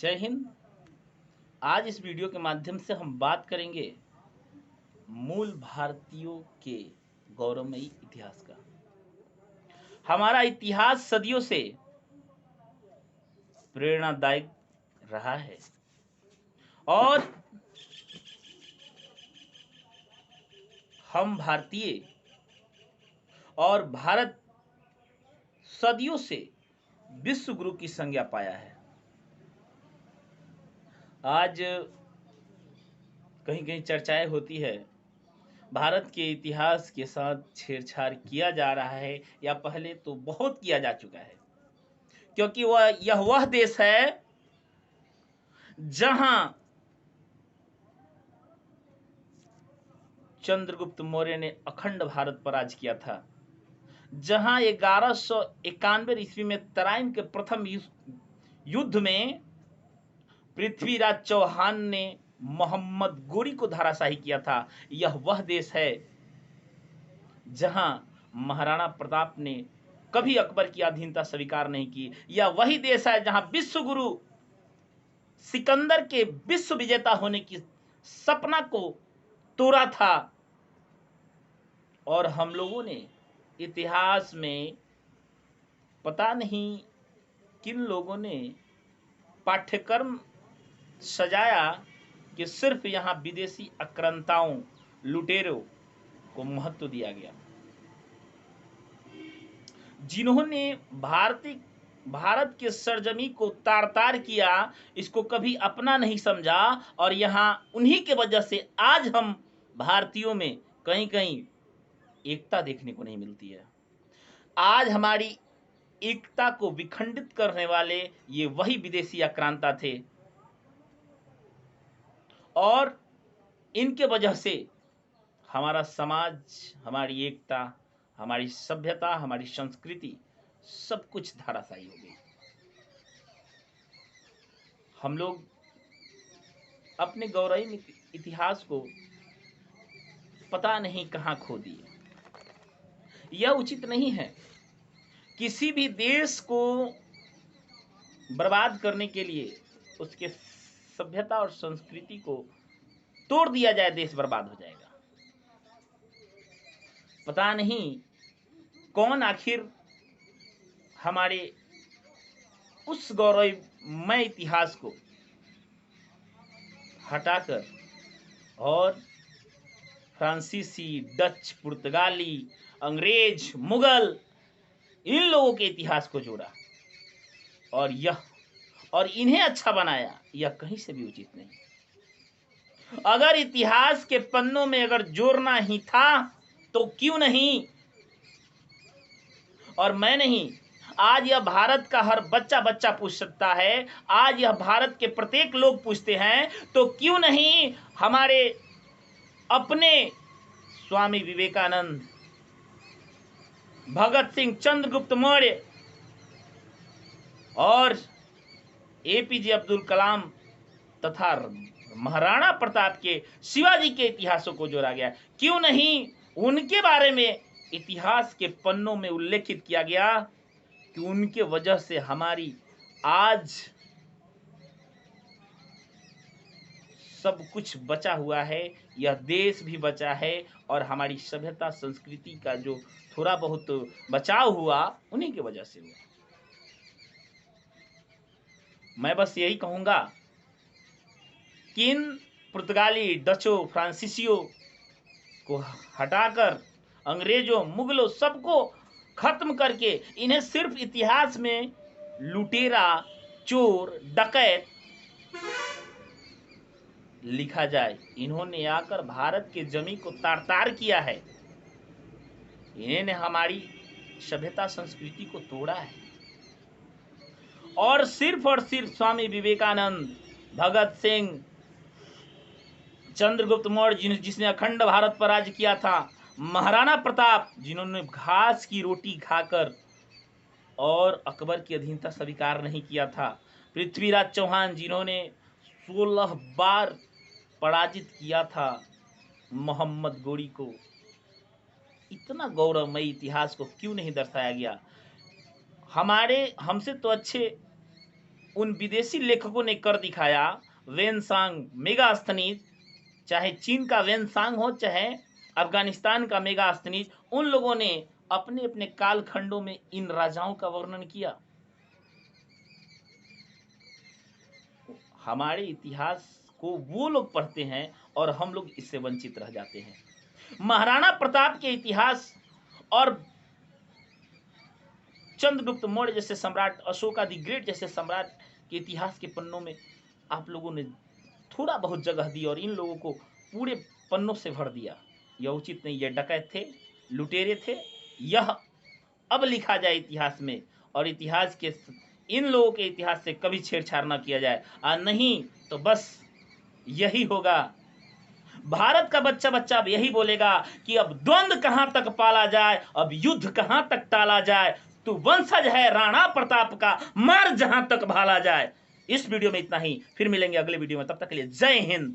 जय हिंद। आज इस वीडियो के माध्यम से हम बात करेंगे मूल भारतीयों के गौरवमयी इतिहास का। हमारा इतिहास सदियों से प्रेरणादायक रहा है और हम भारतीय और भारत सदियों से विश्व गुरु की संज्ञा पाया है। आज कहीं कहीं चर्चाएं होती है, भारत के इतिहास के साथ छेड़छाड़ किया जा रहा है या पहले तो बहुत किया जा चुका है, क्योंकि वह देश है जहां चंद्रगुप्त मौर्य ने अखंड भारत पर राज किया था, जहां 1191 ईस्वी में तराइन के प्रथम युद्ध में पृथ्वीराज चौहान ने मोहम्मद गोरी को धराशायी किया था। यह वह देश है जहां महाराणा प्रताप ने कभी अकबर की अधीनता स्वीकार नहीं की। यह वही देश है जहां विश्व गुरु सिकंदर के विश्व विजेता होने की सपना को तोड़ा था। और हम लोगों ने इतिहास में पता नहीं किन लोगों ने पाठ्यक्रम सजाया कि सिर्फ यहाँ विदेशी आक्रांताओं, लुटेरों को महत्व दिया गया, जिन्होंने भारत के सरजमी को तार तार किया, इसको कभी अपना नहीं समझा। और यहाँ उन्हीं के वजह से आज हम भारतीयों में कहीं कहीं एकता देखने को नहीं मिलती है। आज हमारी एकता को विखंडित करने वाले ये वही विदेशी आक्रांता थे और इनके वजह से हमारा समाज, हमारी एकता, हमारी सभ्यता, हमारी संस्कृति सब कुछ धराशायी हो गई। हम लोग अपने गौरवमयी इतिहास को पता नहीं कहां खो दिए। यह उचित नहीं है किसी भी देश को बर्बाद करने के लिए उसके सभ्यता और संस्कृति को तोड़ दिया जाए, देश बर्बाद हो जाएगा। पता नहीं कौन आखिर हमारे उस गौरवमय इतिहास को हटाकर और फ्रांसीसी, डच, पुर्तगाली, अंग्रेज, मुगल, इन लोगों के इतिहास को जोड़ा और इन्हें अच्छा बनाया। यह कहीं से भी उचित नहीं। अगर इतिहास के पन्नों में अगर जोड़ना ही था तो क्यों नहीं, और मैं नहीं, आज यह भारत का हर बच्चा पूछ सकता है, आज यह भारत के प्रत्येक लोग पूछते हैं, तो क्यों नहीं हमारे अपने स्वामी विवेकानंद, भगत सिंह, चंद्रगुप्त मौर्य और एपीजे अब्दुल कलाम तथा महाराणा प्रताप के, शिवाजी के इतिहासों को जोड़ा गया? क्यों नहीं उनके बारे में इतिहास के पन्नों में उल्लेखित किया गया कि उनके वजह से हमारी आज सब कुछ बचा हुआ है, यह देश भी बचा है और हमारी सभ्यता संस्कृति का जो थोड़ा बहुत बचाव हुआ उन्हीं की वजह से हुआ। मैं बस यही कहूंगा कि इन पुर्तगाली, डचों, फ्रांसीसियों को हटाकर अंग्रेजों, मुगलों सबको खत्म करके इन्हें सिर्फ इतिहास में लुटेरा, चोर, डकैत लिखा जाए। इन्होंने आकर भारत के जमी को तार-तार किया है, इन्होंने हमारी सभ्यता संस्कृति को तोड़ा है। और सिर्फ स्वामी विवेकानंद, भगत सिंह, चंद्रगुप्त मौर्य जिसने अखंड भारत पर राज किया था, महाराणा प्रताप जिन्होंने घास की रोटी खाकर और अकबर की अधीनता स्वीकार नहीं किया था, पृथ्वीराज चौहान जिन्होंने 16 बार पराजित किया था मोहम्मद गोरी को, इतना गौरवमयी इतिहास को क्यों नहीं दर्शाया गया? हमसे तो अच्छे उन विदेशी लेखकों ने कर दिखाया। वेनसांग मेगास्थनीज, चाहे चीन का वेनसांग हो चाहे अफगानिस्तान का मेगास्थनीज, उन लोगों ने अपने अपने कालखंडों में इन राजाओं का वर्णन किया। हमारे इतिहास को वो लोग पढ़ते हैं और हम लोग इससे वंचित रह जाते हैं। महाराणा प्रताप के इतिहास और चंद्रगुप्त मौर्य जैसे सम्राट, अशोका द ग्रेट जैसे सम्राट के इतिहास के पन्नों में आप लोगों ने थोड़ा बहुत जगह दी और इन लोगों को पूरे पन्नों से भर दिया। यह उचित नहीं। ये डकैत थे, लुटेरे थे। यह अब लिखा जाए इतिहास में, और इतिहास के इन लोगों के इतिहास से कभी छेड़छाड़ ना किया जाए, और नहीं तो बस यही होगा। भारत का बच्चा बच्चा अब यही बोलेगा कि अब द्वंद्व कहां तक पाला जाए, अब युद्ध कहां तक टाला जाए, तू वंशज है राणा प्रताप का, मार जहां तक भाला जाए। इस वीडियो में इतना ही, फिर मिलेंगे अगले वीडियो में। तब तक के लिए जय हिंद।